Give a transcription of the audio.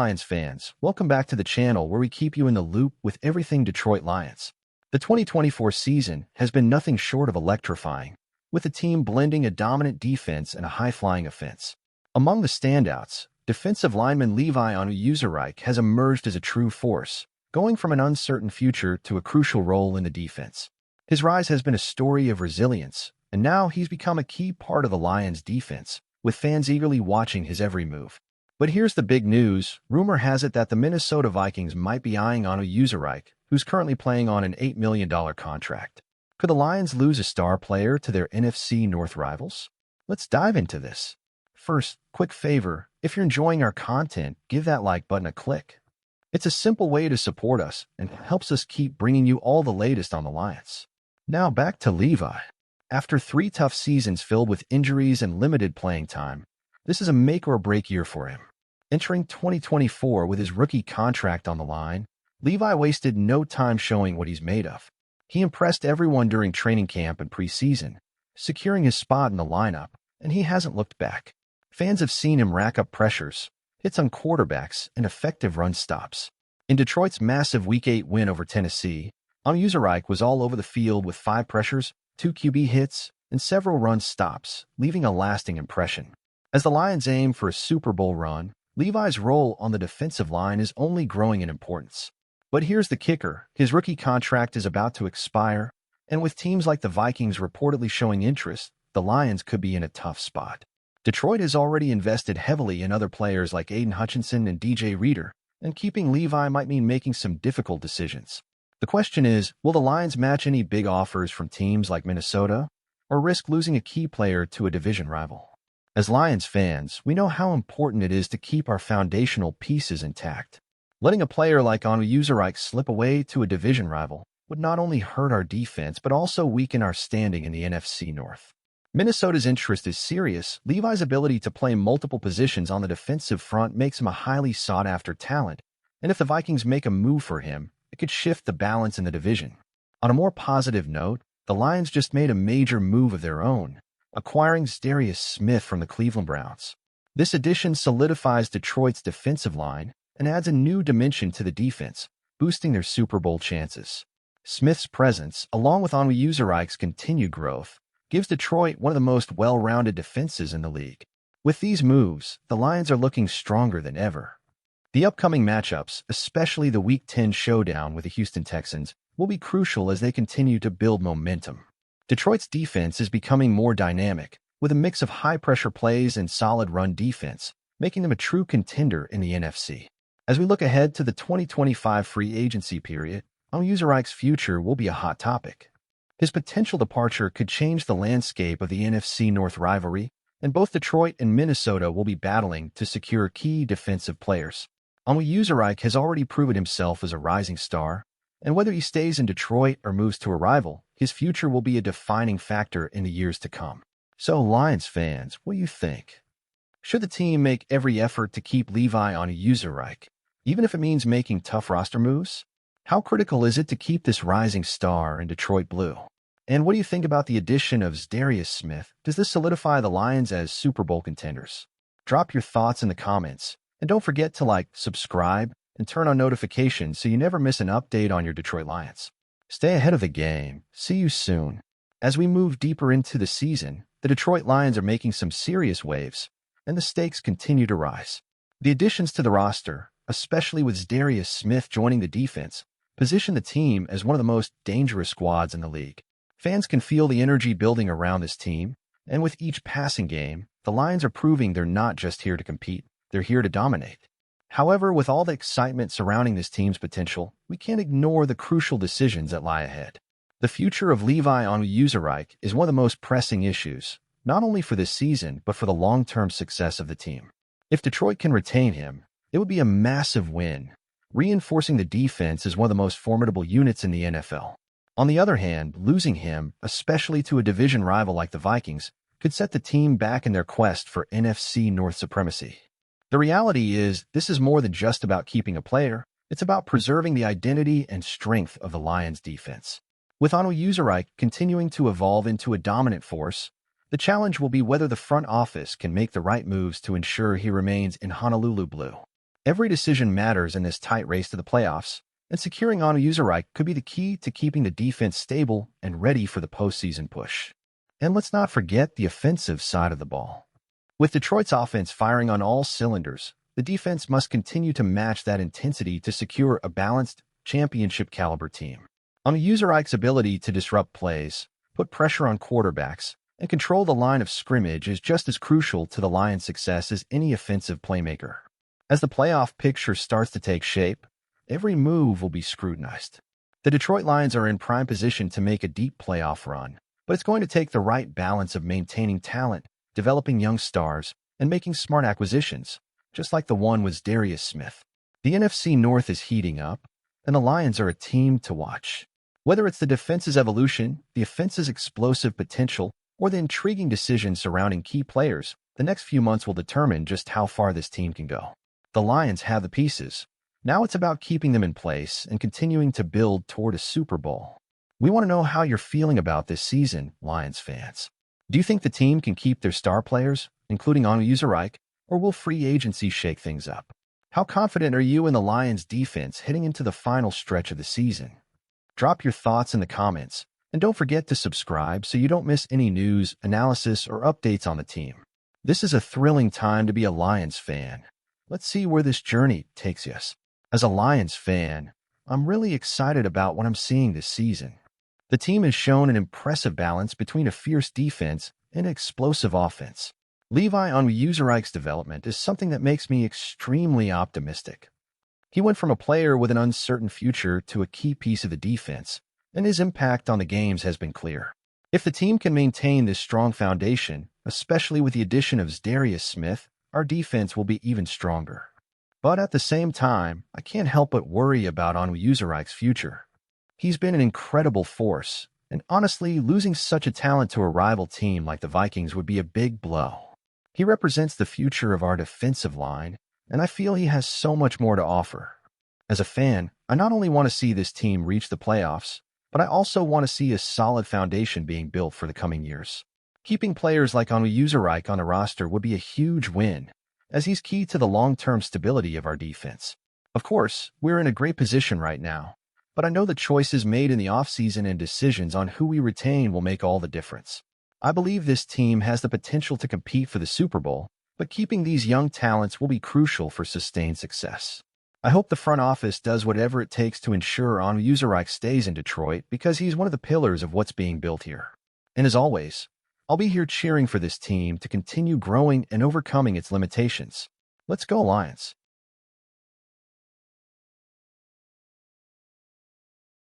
Lions fans, welcome back to the channel where we keep you in the loop with everything Detroit Lions. The 2024 season has been nothing short of electrifying, with the team blending a dominant defense and a high-flying offense. Among the standouts, defensive lineman Levi has emerged as a true force, going from an uncertain future to a crucial role in the defense. His rise has been a story of resilience, and now he's become a key part of the Lions' defense, with fans eagerly watching his every move. But here's the big news. Rumor has it that the Minnesota Vikings might be eyeing who's currently playing on an $8 million contract. Could the Lions lose a star player to their NFC North rivals? Let's dive into this. First, quick favor, if you're enjoying our content, give that like button a click. It's a simple way to support us and helps us keep bringing you all the latest on the Lions. Now back to Levi. After 3 tough seasons filled with injuries and limited playing time, this is a make-or-break year for him. Entering 2024 with his rookie contract on the line, Levi wasted no time showing what he's made of. He impressed everyone during training camp and preseason, securing his spot in the lineup, and he hasn't looked back. Fans have seen him rack up pressures, hits on quarterbacks, and effective run stops. In Detroit's massive Week 8 win over Tennessee, was all over the field with 5 pressures, 2 QB hits, and several run stops, leaving a lasting impression. As the Lions aim for a Super Bowl run, Levi's role on the defensive line is only growing in importance. But here's the kicker. His rookie contract is about to expire, and with teams like the Vikings reportedly showing interest, the Lions could be in a tough spot. Detroit has already invested heavily in other players like Aiden Hutchinson and DJ Reader, and keeping Levi might mean making some difficult decisions. The question is, will the Lions match any big offers from teams like Minnesota, or risk losing a key player to a division rival? As Lions fans, we know how important it is to keep our foundational pieces intact. Letting a player like slip away to a division rival would not only hurt our defense but also weaken our standing in the NFC North. Minnesota's interest is serious. Levi's ability to play multiple positions on the defensive front makes him a highly sought-after talent, and if the Vikings make a move for him, it could shift the balance in the division. On a more positive note, the Lions just made a major move of their own, acquiring Darius Smith from the Cleveland Browns. This addition solidifies Detroit's defensive line and adds a new dimension to the defense, boosting their Super Bowl chances. Smith's presence, along with Onwuzurike's continued growth, gives Detroit one of the most well-rounded defenses in the league. With these moves, the Lions are looking stronger than ever. The upcoming matchups, especially the Week 10 showdown with the Houston Texans, will be crucial as they continue to build momentum. Detroit's defense is becoming more dynamic, with a mix of high-pressure plays and solid run defense, making them a true contender in the NFC. As we look ahead to the 2025 free agency period, Onwuzurike's future will be a hot topic. His potential departure could change the landscape of the NFC North rivalry, and both Detroit and Minnesota will be battling to secure key defensive players. Onwuzurike has already proven himself as a rising star, and whether he stays in Detroit or moves to a rival, his future will be a defining factor in the years to come. So, Lions fans, what do you think? Should the team make every effort to keep Levi Onwuzurike, even if it means making tough roster moves? How critical is it to keep this rising star in Detroit blue? And what do you think about the addition of Darius Smith? Does this solidify the Lions as Super Bowl contenders? Drop your thoughts in the comments, and don't forget to like, subscribe, and turn on notifications so you never miss an update on your Detroit Lions. Stay ahead of the game. See you soon. As we move deeper into the season, the Detroit Lions are making some serious waves, and the stakes continue to rise. The additions to the roster, especially with Darius Smith joining the defense, position the team as one of the most dangerous squads in the league. Fans can feel the energy building around this team, and with each passing game, the Lions are proving they're not just here to compete, they're here to dominate. However, with all the excitement surrounding this team's potential, we can't ignore the crucial decisions that lie ahead. The future of Levi Onwuzurike is one of the most pressing issues, not only for this season, but for the long-term success of the team. If Detroit can retain him, it would be a massive win, reinforcing the defense as one of the most formidable units in the NFL. On the other hand, losing him, especially to a division rival like the Vikings, could set the team back in their quest for NFC North supremacy. The reality is, this is more than just about keeping a player. It's about preserving the identity and strength of the Lions' defense. With Onwuzurike continuing to evolve into a dominant force, the challenge will be whether the front office can make the right moves to ensure he remains in Honolulu blue. Every decision matters in this tight race to the playoffs, and securing Onwuzurike could be the key to keeping the defense stable and ready for the postseason push. And let's not forget the offensive side of the ball. With Detroit's offense firing on all cylinders, the defense must continue to match that intensity to secure a balanced, championship-caliber team. Onwuzurike's ability to disrupt plays, put pressure on quarterbacks, and control the line of scrimmage is just as crucial to the Lions' success as any offensive playmaker. As the playoff picture starts to take shape, every move will be scrutinized. The Detroit Lions are in prime position to make a deep playoff run, but it's going to take the right balance of maintaining talent, developing young stars, and making smart acquisitions, just like the one with Darius Smith. The NFC North is heating up, and the Lions are a team to watch. Whether it's the defense's evolution, the offense's explosive potential, or the intriguing decisions surrounding key players, the next few months will determine just how far this team can go. The Lions have the pieces. Now it's about keeping them in place and continuing to build toward a Super Bowl. We want to know how you're feeling about this season, Lions fans. Do you think the team can keep their star players, including Onwuzurike, or will free agency shake things up? How confident are you in the Lions' defense heading into the final stretch of the season? Drop your thoughts in the comments, and don't forget to subscribe so you don't miss any news, analysis, or updates on the team. This is a thrilling time to be a Lions fan. Let's see where this journey takes us. As a Lions fan, I'm really excited about what I'm seeing this season. The team has shown an impressive balance between a fierce defense and an explosive offense. Levi Onwuzurike's development is something that makes me extremely optimistic. He went from a player with an uncertain future to a key piece of the defense, and his impact on the games has been clear. If the team can maintain this strong foundation, especially with the addition of Darius Smith, our defense will be even stronger. But at the same time, I can't help but worry about Onwuzurike's future. He's been an incredible force, and honestly, losing such a talent to a rival team like the Vikings would be a big blow. He represents the future of our defensive line, and I feel he has so much more to offer. As a fan, I not only want to see this team reach the playoffs, but I also want to see a solid foundation being built for the coming years. Keeping players like Onwuzurike on the roster would be a huge win, as he's key to the long-term stability of our defense. Of course, we're in a great position right now, but I know the choices made in the offseason and decisions on who we retain will make all the difference. I believe this team has the potential to compete for the Super Bowl, but keeping these young talents will be crucial for sustained success. I hope the front office does whatever it takes to ensure Onwuzurike stays in Detroit because he's one of the pillars of what's being built here. And as always, I'll be here cheering for this team to continue growing and overcoming its limitations. Let's go, Lions!